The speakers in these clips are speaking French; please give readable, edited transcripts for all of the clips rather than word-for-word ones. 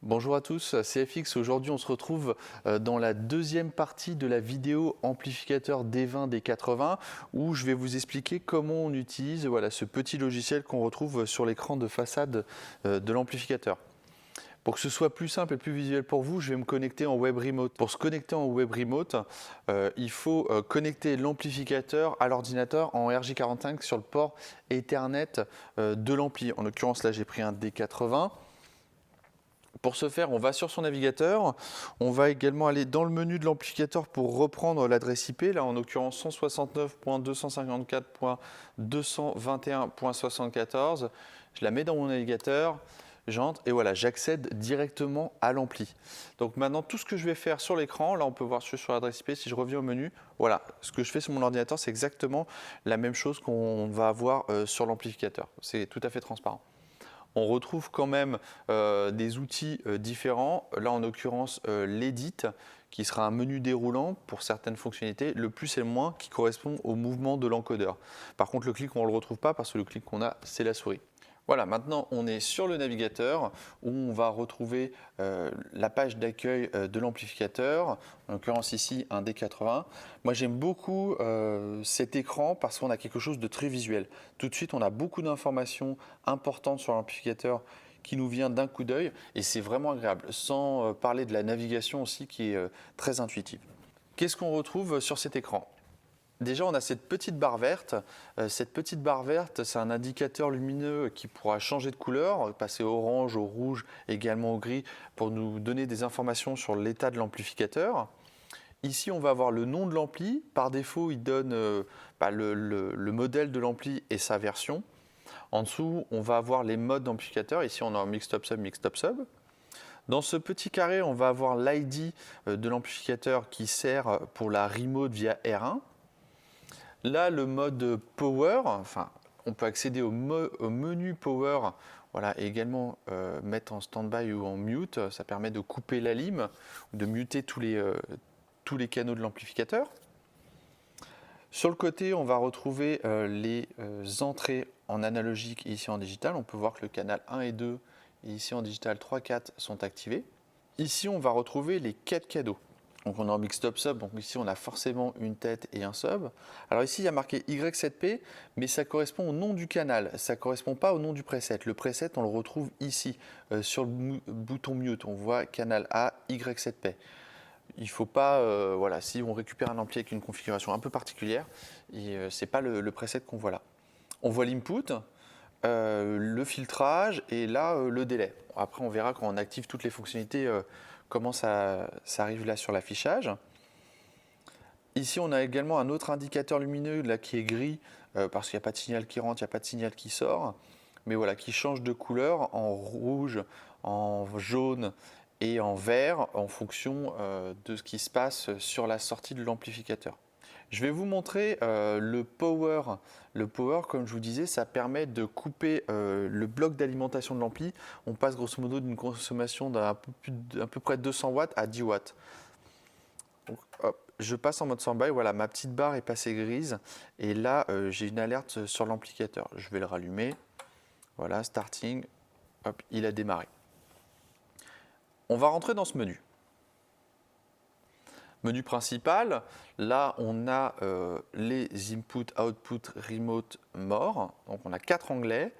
Bonjour à tous, c'est FX. Aujourd'hui, on se retrouve dans la deuxième partie de la vidéo amplificateur D20 D80 où je vais vous expliquer comment on utilise ce petit logiciel qu'on retrouve sur l'écran de façade de l'amplificateur. Pour que ce soit plus simple et plus visuel pour vous, je vais me connecter en web remote. Pour se connecter en web remote, il faut connecter l'amplificateur à l'ordinateur en RJ45 sur le port Ethernet de l'ampli. En l'occurrence, là, j'ai pris un D80. Pour ce faire, on va sur son navigateur, on va également aller dans le menu de l'amplificateur pour reprendre l'adresse IP, là en l'occurrence 169.254.221.74. Je la mets dans mon navigateur, j'entre et voilà, j'accède directement à l'ampli. Donc maintenant, tout ce que je vais faire sur l'écran, là on peut voir sur l'adresse IP, si je reviens au menu, voilà, ce que je fais sur mon ordinateur, c'est exactement la même chose qu'on va avoir sur l'amplificateur. C'est tout à fait transparent. On retrouve quand même des outils différents. Là, en l'occurrence, l'Edit, qui sera un menu déroulant pour certaines fonctionnalités, le plus et le moins qui correspond au mouvement de l'encodeur. Par contre, le clic, on ne le retrouve pas parce que le clic qu'on a, c'est la souris. Voilà, maintenant on est sur le navigateur où on va retrouver la page d'accueil de l'amplificateur, en l'occurrence ici un D80. Moi j'aime beaucoup cet écran parce qu'on a quelque chose de très visuel. Tout de suite on a beaucoup d'informations importantes sur l'amplificateur qui nous vient d'un coup d'œil et c'est vraiment agréable, sans parler de la navigation aussi qui est très intuitive. Qu'est-ce qu'on retrouve sur cet écran ? Déjà, on a cette petite barre verte. Cette petite barre verte, c'est un indicateur lumineux qui pourra changer de couleur, passer au orange, au rouge, également au gris, pour nous donner des informations sur l'état de l'amplificateur. Ici, on va avoir le nom de l'ampli. Par défaut, il donne le modèle de l'ampli et sa version. En dessous, on va avoir les modes d'amplificateur. Ici, on a un mix top sub, mix top sub. Dans ce petit carré, on va avoir l'ID de l'amplificateur qui sert pour la remote via R1. Là, le mode Power, enfin, on peut accéder au menu Power, voilà, et également mettre en stand-by ou en mute. Ça permet de couper la lime, de muter tous les canaux de l'amplificateur. Sur le côté, on va retrouver les entrées en analogique et ici en digital. On peut voir que le canal 1 et 2, et ici en digital 3, 4 sont activés. Ici, on va retrouver les 4 canaux. Donc on est en mix top sub, donc ici on a forcément une tête et un sub. Alors ici il y a marqué Y7P, mais ça correspond au nom du canal, ça ne correspond pas au nom du preset. Le preset on le retrouve ici, sur le bouton mute, on voit canal A, Y7P. Il ne faut pas, voilà, si on récupère un ampli avec une configuration un peu particulière, ce n'est pas le preset qu'on voit là. On voit l'input, le filtrage et là le délai. Après on verra quand on active toutes les fonctionnalités comment ça arrive là sur l'affichage. Ici on a également un autre indicateur lumineux là qui est gris parce qu'il n'y a pas de signal qui rentre, il n'y a pas de signal qui sort, mais voilà, qui change de couleur en rouge, en jaune et en vert en fonction de ce qui se passe sur la sortie de l'amplificateur. Je vais vous montrer le power. Le power, comme je vous disais, ça permet de couper le bloc d'alimentation de l'ampli. On passe grosso modo d'une consommation d'à peu près 200 watts à 10 watts. Donc, hop, je passe en mode standby. Voilà, ma petite barre est passée grise. Et là, j'ai une alerte sur l'amplificateur. Je vais le rallumer. Voilà, starting. Hop, il a démarré. On va rentrer dans ce menu. Menu principal, là on a les input, output, remote, more. Donc on a 4 onglets.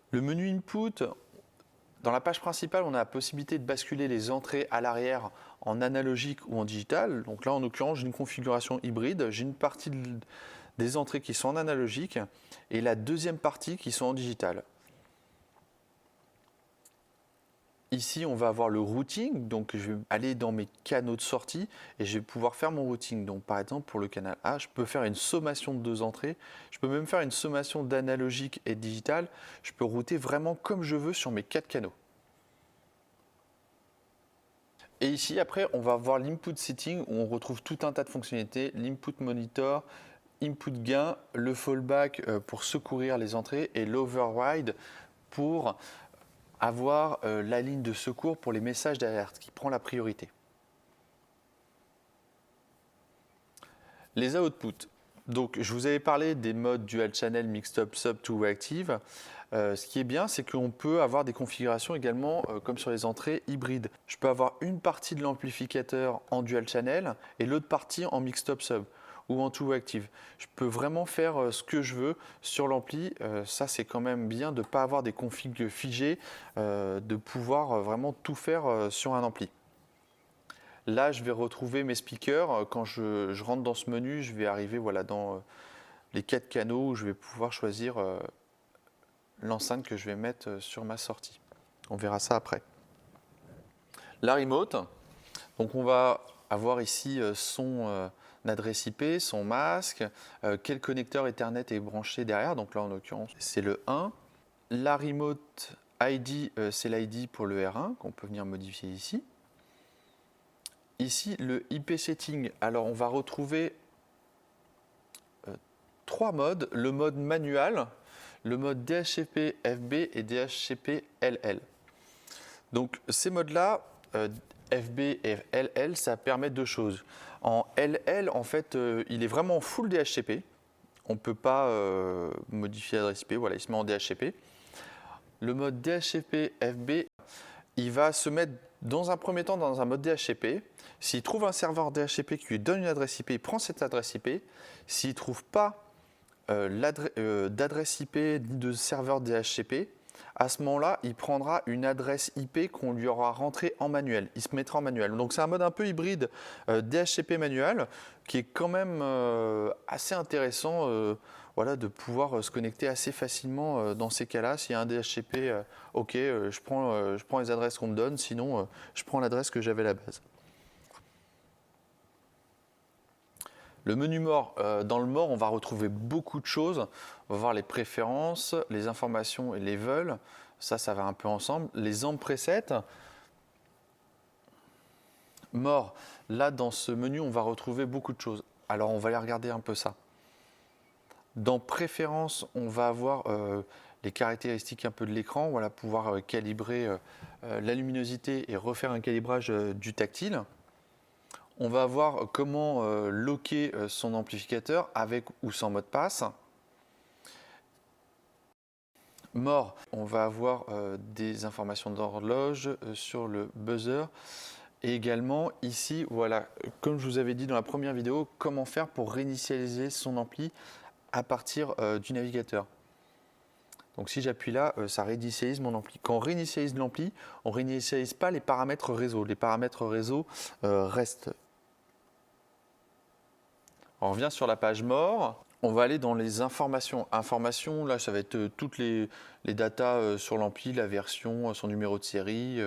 Le menu input, dans la page principale, on a la possibilité de basculer les entrées à l'arrière en analogique ou en digital. Donc là en l'occurrence, j'ai une configuration hybride. J'ai une partie des entrées qui sont en analogique et la deuxième partie qui sont en digital. Ici, on va avoir le routing, donc je vais aller dans mes canaux de sortie et je vais pouvoir faire mon routing. Donc par exemple, pour le canal A, je peux faire une sommation de 2 entrées, je peux même faire une sommation d'analogique et digital. Je peux router vraiment comme je veux sur mes 4 canaux. Et ici, après, on va voir l'input setting où on retrouve tout un tas de fonctionnalités, l'input monitor, input gain, le fallback pour secourir les entrées et l'override pour avoir la ligne de secours pour les messages d'alerte qui prend la priorité. Les outputs. Donc, je vous avais parlé des modes Dual Channel, Mixed Up, Sub, Two Way Active. Ce qui est bien, c'est qu'on peut avoir des configurations également, comme sur les entrées, hybrides. Je peux avoir une partie de l'amplificateur en Dual Channel et l'autre partie en Mixed Up Sub ou en Two Way Active. Je peux vraiment faire ce que je veux sur l'ampli. Ça, c'est quand même bien de ne pas avoir des configs figés, de pouvoir vraiment tout faire sur un ampli. Là, je vais retrouver mes speakers. Quand je rentre dans ce menu, je vais arriver voilà, dans les 4 canaux où je vais pouvoir choisir l'enceinte que je vais mettre sur ma sortie. On verra ça après. La remote, donc on va avoir ici son adresse IP, son masque, quel connecteur Ethernet est branché derrière, donc là en l'occurrence c'est le 1. La remote ID, c'est l'ID pour le R1 qu'on peut venir modifier ici. Ici le IP setting, alors on va retrouver 3 modes, le mode manuel, le mode DHCP FB et DHCP LL. Donc ces modes-là, FB et LL, ça permet 2 choses. En LL, en fait, il est vraiment full DHCP. On ne peut pas modifier l'adresse IP, voilà, il se met en DHCP. Le mode DHCP FB, il va se mettre dans un premier temps dans un mode DHCP. S'il trouve un serveur DHCP qui lui donne une adresse IP, il prend cette adresse IP. S'il ne trouve pas d'adresse IP ni de serveur DHCP, à ce moment-là, il prendra une adresse IP qu'on lui aura rentrée en manuel. Il se mettra en manuel. Donc c'est un mode un peu hybride DHCP manuel qui est quand même assez intéressant voilà, de pouvoir se connecter assez facilement dans ces cas-là. S'il y a un DHCP, ok, je prends les adresses qu'on me donne, sinon je prends l'adresse que j'avais à la base. Le menu mort, dans le mort, on va retrouver beaucoup de choses. On va voir les préférences, les informations et les level. Ça va un peu ensemble. Les amp presets. Mort, là, dans ce menu, on va retrouver beaucoup de choses. Alors, on va aller regarder un peu ça. Dans préférences, on va avoir les caractéristiques un peu de l'écran. Voilà, pouvoir calibrer la luminosité et refaire un calibrage du tactile. On va voir comment locker son amplificateur avec ou sans mot de passe. Mort, on va avoir des informations d'horloge sur le buzzer. Et également ici, voilà, comme je vous avais dit dans la première vidéo, comment faire pour réinitialiser son ampli à partir du navigateur. Donc si j'appuie là, ça réinitialise mon ampli. Quand on réinitialise l'ampli, on ne réinitialise pas les paramètres réseau. Les paramètres réseau restent. On revient sur la page mort. On va aller dans les informations. Informations, là, ça va être toutes les datas sur l'ampli, la version, son numéro de série,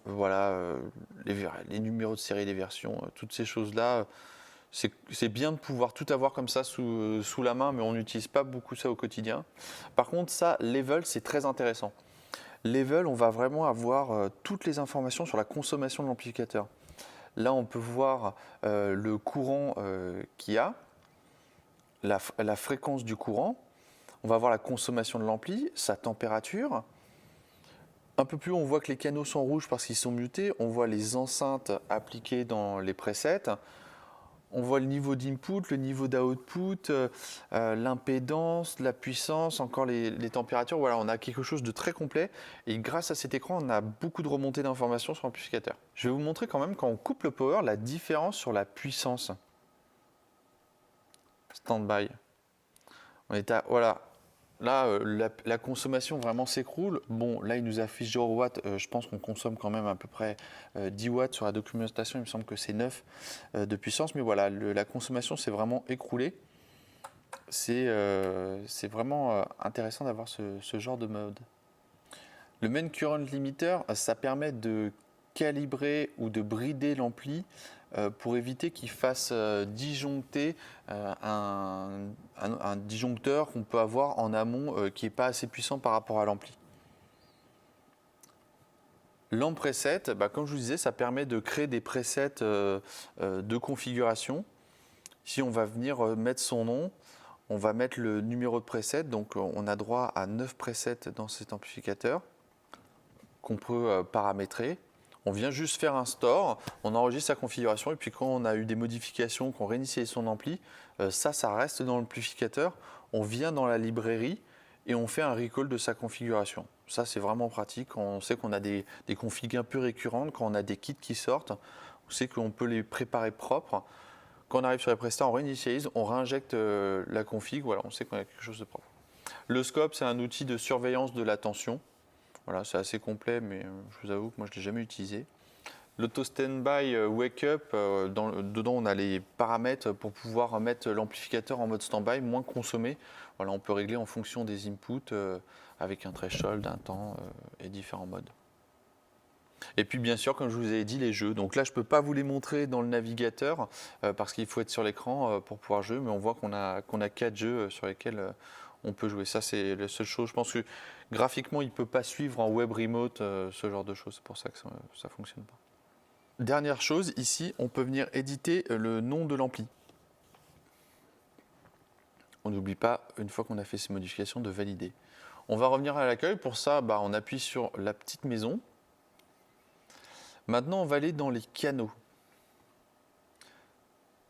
voilà, les numéros de série, les versions, toutes ces choses-là. C'est bien de pouvoir tout avoir comme ça sous la main, mais on n'utilise pas beaucoup ça au quotidien. Par contre, ça, level, c'est très intéressant. Level, on va vraiment avoir toutes les informations sur la consommation de l'amplificateur. Là, on peut voir le courant qu'il y a, la fréquence du courant. On va voir la consommation de l'ampli, sa température. Un peu plus haut, on voit que les canaux sont rouges parce qu'ils sont mutés. On voit les enceintes appliquées dans les presets. On voit le niveau d'input, le niveau d'output, l'impédance, la puissance, encore les températures. Voilà, on a quelque chose de très complet. Et grâce à cet écran, on a beaucoup de remontées d'informations sur l'amplificateur. Je vais vous montrer quand même, quand on coupe le power, la différence sur la puissance. Stand-by. On est à, voilà. Là, la consommation vraiment s'écroule. Bon, là, il nous affiche 0 watts. Je pense qu'on consomme quand même à peu près 10 watts sur la documentation. Il me semble que c'est 9 de puissance. Mais voilà, la consommation s'est vraiment écroulée. C'est vraiment intéressant d'avoir ce genre de mode. Le main current limiter, ça permet de calibrer ou de brider l'ampli pour éviter qu'il fasse disjoncter un disjoncteur qu'on peut avoir en amont qui n'est pas assez puissant par rapport à l'ampli. L'amp preset, comme je vous disais, ça permet de créer des presets de configuration. Si on va venir mettre son nom, on va mettre le numéro de preset, donc on a droit à 9 presets dans cet amplificateur qu'on peut paramétrer. On vient juste faire un store, on enregistre sa configuration et puis quand on a eu des modifications, qu'on réinitie son ampli, ça reste dans l'amplificateur. On vient dans la librairie et on fait un recall de sa configuration. Ça, c'est vraiment pratique. Quand on sait qu'on a des configs un peu récurrentes, quand on a des kits qui sortent, on sait qu'on peut les préparer propres. Quand on arrive sur les prestats, on réinitialise, on réinjecte la config, voilà, on sait qu'on a quelque chose de propre. Le scope, c'est un outil de surveillance de la tension. Voilà, c'est assez complet, mais je vous avoue que moi, je ne l'ai jamais utilisé. L'auto standby wake up, dedans on a les paramètres pour pouvoir mettre l'amplificateur en mode standby, moins consommé. Voilà, on peut régler en fonction des inputs avec un threshold, un temps et différents modes. Et puis bien sûr, comme je vous ai dit, les jeux. Donc là, je ne peux pas vous les montrer dans le navigateur parce qu'il faut être sur l'écran pour pouvoir jouer, mais on voit qu'on a 4 jeux sur lesquels on peut jouer. Ça, c'est la seule chose. Je pense que graphiquement, il ne peut pas suivre en web remote ce genre de choses. C'est pour ça que ça ne fonctionne pas. Dernière chose, ici, on peut venir éditer le nom de l'ampli. On n'oublie pas, une fois qu'on a fait ces modifications, de valider. On va revenir à l'accueil. Pour ça, on appuie sur la petite maison. Maintenant, on va aller dans les canaux.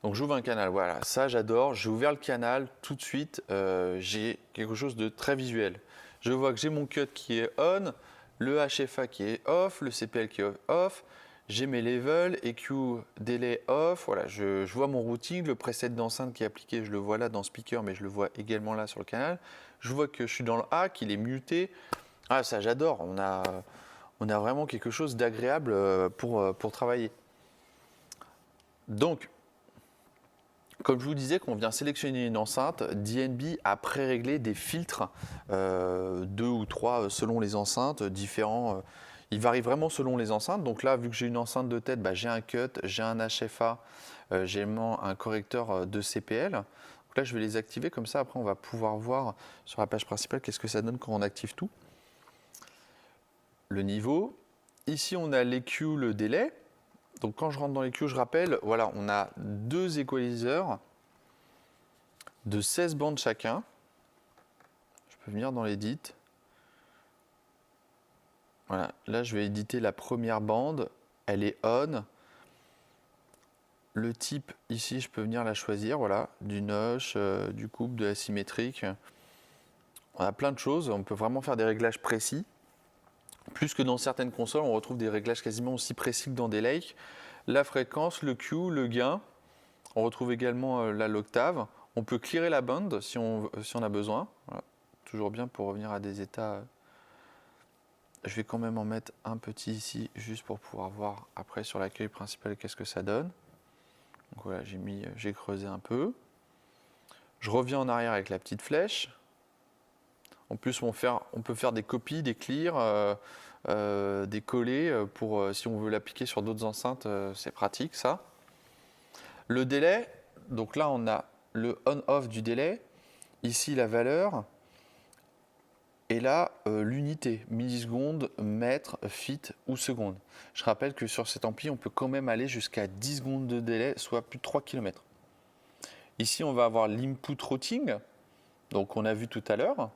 Donc, j'ouvre un canal. Voilà, ça, j'adore. J'ai ouvert le canal. Tout de suite, j'ai quelque chose de très visuel. Je vois que j'ai mon cut qui est on, le HFA qui est off, le CPL qui est off. J'ai mes levels, EQ, délai off. Voilà, je vois mon routing, le preset d'enceinte qui est appliqué, je le vois là dans speaker, mais je le vois également là sur le canal. Je vois que je suis dans le A, qu'il est muté. Ah, ça, j'adore. On a vraiment quelque chose d'agréable pour travailler. Donc, comme je vous disais, qu'on vient sélectionner une enceinte, DNB a pré-réglé des filtres, 2 ou 3 selon les enceintes, différents. Il varie vraiment selon les enceintes. Donc là, vu que j'ai une enceinte de tête, j'ai un cut, j'ai un HFA, j'ai un correcteur de CPL. Donc là, je vais les activer comme ça. Après, on va pouvoir voir sur la page principale qu'est-ce que ça donne quand on active tout. Le niveau. Ici, on a l'EQ, le délai. Donc quand je rentre dans l'EQ, je rappelle, voilà, on a 2 équaliseurs de 16 bandes chacun. Je peux venir dans l'édit. Voilà, là je vais éditer la première bande, elle est on. Le type ici, je peux venir la choisir, voilà, du notch, du couple, de l'asymétrique. On a plein de choses, on peut vraiment faire des réglages précis. Plus que dans certaines consoles, on retrouve des réglages quasiment aussi précis que dans des Lake. La fréquence, le Q, le gain. On retrouve également l'octave. On peut clearer la bande si on a besoin. Voilà. Toujours bien pour revenir à des états. Je vais quand même en mettre un petit ici, juste pour pouvoir voir après sur l'accueil principal qu'est-ce que ça donne. Donc voilà, j'ai creusé un peu. Je reviens en arrière avec la petite flèche. En plus, on peut faire des copies, des clears, des collés pour si on veut l'appliquer sur d'autres enceintes, c'est pratique ça. Le délai, donc là on a le on-off du délai, ici la valeur, et là l'unité, millisecondes, mètres, feet ou secondes. Je rappelle que sur cet ampli, on peut quand même aller jusqu'à 10 secondes de délai, soit plus de 3 km. Ici, on va avoir l'input routing, donc on a vu tout à l'heure.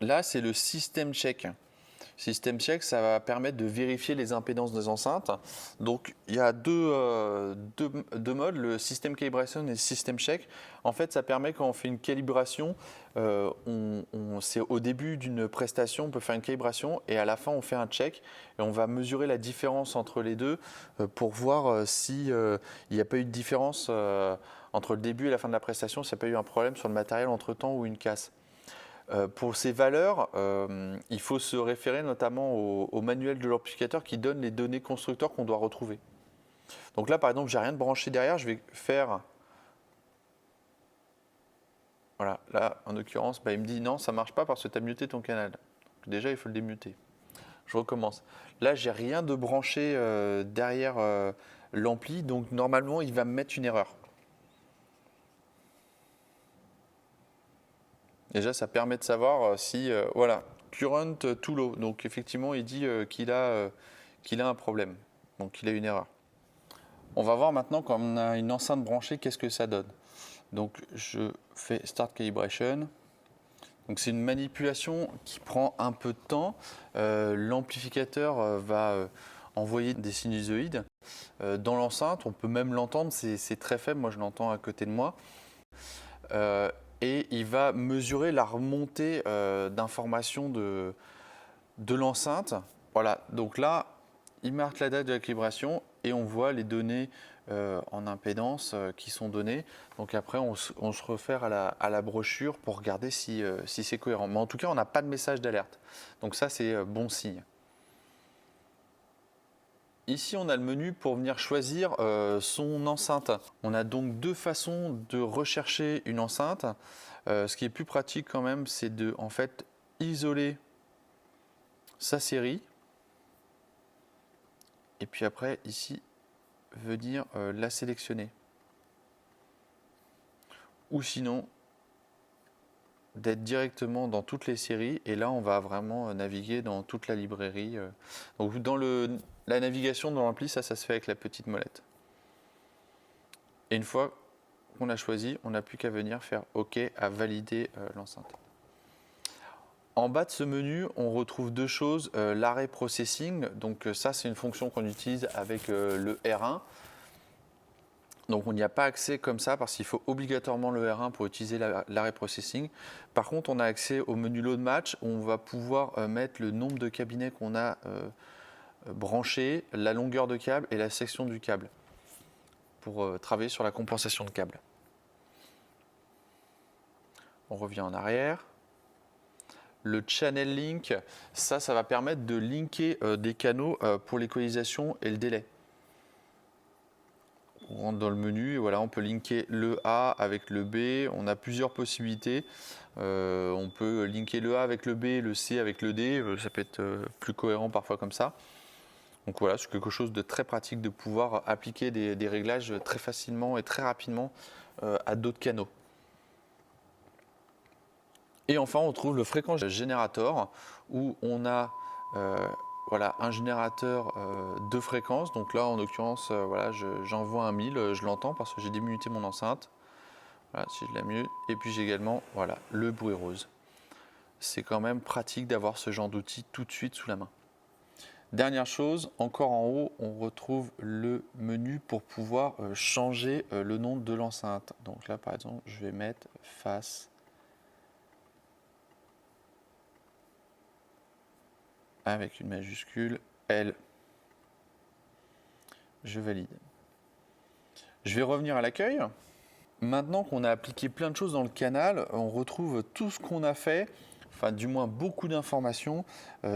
Là, c'est le system check. System check, ça va permettre de vérifier les impédances des enceintes. Donc, il y a deux modes, le system calibration et le system check. En fait, ça permet quand on fait une calibration, c'est au début d'une prestation, on peut faire une calibration et à la fin, on fait un check et on va mesurer la différence entre les deux pour voir si il n'y a pas eu de différence entre le début et la fin de la prestation, s'il n'y a pas eu un problème sur le matériel entre-temps ou une casse. Pour ces valeurs, il faut se référer notamment au manuel de l'amplificateur qui donne les données constructeurs qu'on doit retrouver. Donc là, par exemple, j'ai rien de branché derrière, je vais faire... Voilà, là, en l'occurrence, il me dit non, ça ne marche pas parce que tu as muté ton canal. Donc, déjà, il faut le démuter. Je recommence. Là, j'ai rien de branché derrière l'ampli, donc normalement, il va me mettre une erreur. Déjà, ça permet de savoir si, voilà, current too low. Donc, effectivement, il dit qu'il a un problème. Donc, il a une erreur. On va voir maintenant, quand on a une enceinte branchée, qu'est-ce que ça donne. Donc, je fais Start Calibration. Donc c'est une manipulation qui prend un peu de temps. L'amplificateur va envoyer des sinusoïdes dans l'enceinte. On peut même l'entendre, c'est très faible, moi je l'entends à côté de moi. Et il va mesurer la remontée d'informations de l'enceinte. Voilà, donc là, il marque la date de la calibration et on voit les données en impédance qui sont données. Donc après, on se réfère à la brochure pour regarder si c'est cohérent. Mais en tout cas, on n'a pas de message d'alerte. Donc ça, c'est bon signe. Ici, on a le menu pour venir choisir son enceinte. On a donc deux façons de rechercher une enceinte. Ce qui est plus pratique quand même, c'est de en fait isoler sa série. Et puis après, ici, venir la sélectionner. Ou sinon, d'être directement dans toutes les séries. Et là, on va vraiment naviguer dans toute la librairie. Donc dans la navigation dans l'ampli, ça se fait avec la petite molette. Et une fois qu'on a choisi, on n'a plus qu'à venir faire OK à valider l'enceinte. En bas de ce menu, on retrouve deux choses, l'array processing, donc ça c'est une fonction qu'on utilise avec le R1. Donc on n'y a pas accès comme ça parce qu'il faut obligatoirement le R1 pour utiliser l'array processing. Par contre, on a accès au menu load match où on va pouvoir mettre le nombre de cabinets qu'on a branchés, la longueur de câble et la section du câble pour travailler sur la compensation de câble. On revient en arrière. Le channel link, ça va permettre de linker des canaux pour l'équalisation et le délai. On rentre dans le menu et voilà, on peut linker le A avec le B. On a plusieurs possibilités. On peut linker le A avec le B, le C avec le D. Ça peut être plus cohérent parfois comme ça. Donc voilà, c'est quelque chose de très pratique de pouvoir appliquer des réglages très facilement et très rapidement à d'autres canaux. Et enfin, on trouve le fréquence générateur où on a voilà, un générateur de fréquences. Donc là, en l'occurrence, voilà, j'envoie un 1000, je l'entends parce que j'ai démuté mon enceinte. Voilà, si je la mute. Et puis j'ai également voilà, le bruit rose. C'est quand même pratique d'avoir ce genre d'outil tout de suite sous la main. Dernière chose, encore en haut, on retrouve le menu pour pouvoir changer le nom de l'enceinte. Donc là, par exemple, je vais mettre face avec une majuscule L. Je valide. Je vais revenir à l'accueil. Maintenant qu'on a appliqué plein de choses dans le canal, on retrouve tout ce qu'on a fait, enfin du moins beaucoup d'informations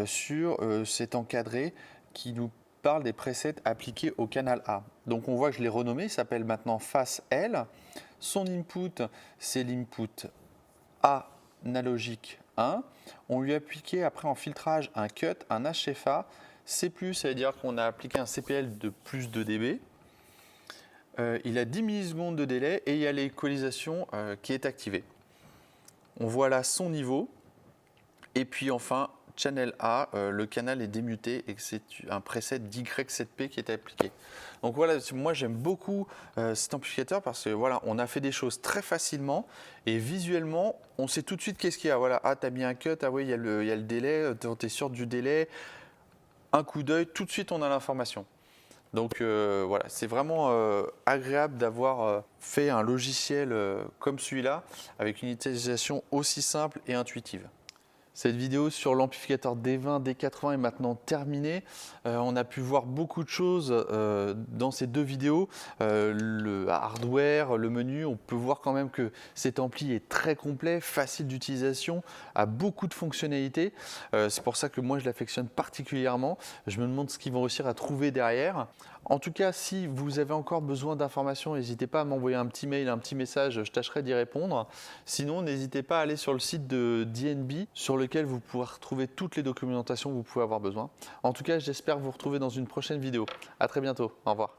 sur cet encadré qui nous parle des presets appliqués au canal A. Donc on voit que je l'ai renommé, il s'appelle maintenant face L. Son input, c'est l'input analogique 1. On lui a appliqué après en filtrage un cut, un HFA. C+, ça veut dire qu'on a appliqué un CPL de plus de dB. Il a 10 millisecondes de délai et il y a l'équalisation qui est activée. On voit là son niveau. Et puis enfin, Channel A, le canal est démuté et c'est un preset d'Y7P qui est appliqué. Donc voilà, moi j'aime beaucoup cet amplificateur parce que voilà, on a fait des choses très facilement et visuellement, on sait tout de suite qu'est-ce qu'il y a. Voilà, ah, tu as mis un cut, ah oui, il y a le délai, tu es sûr du délai. Un coup d'œil, tout de suite on a l'information. Donc voilà, c'est vraiment agréable d'avoir fait un logiciel comme celui-là avec une utilisation aussi simple et intuitive. Cette vidéo sur l'amplificateur D20, D80 est maintenant terminée. On a pu voir beaucoup de choses dans ces deux vidéos. Le hardware, le menu, on peut voir quand même que cet ampli est très complet, facile d'utilisation, a beaucoup de fonctionnalités. C'est pour ça que moi je l'affectionne particulièrement. Je me demande ce qu'ils vont réussir à trouver derrière. En tout cas, si vous avez encore besoin d'informations, n'hésitez pas à m'envoyer un petit mail, un petit message, je tâcherai d'y répondre. Sinon, n'hésitez pas à aller sur le site de DNB sur lequel vous pourrez retrouver toutes les documentations que vous pouvez avoir besoin. En tout cas, j'espère vous retrouver dans une prochaine vidéo. À très bientôt. Au revoir.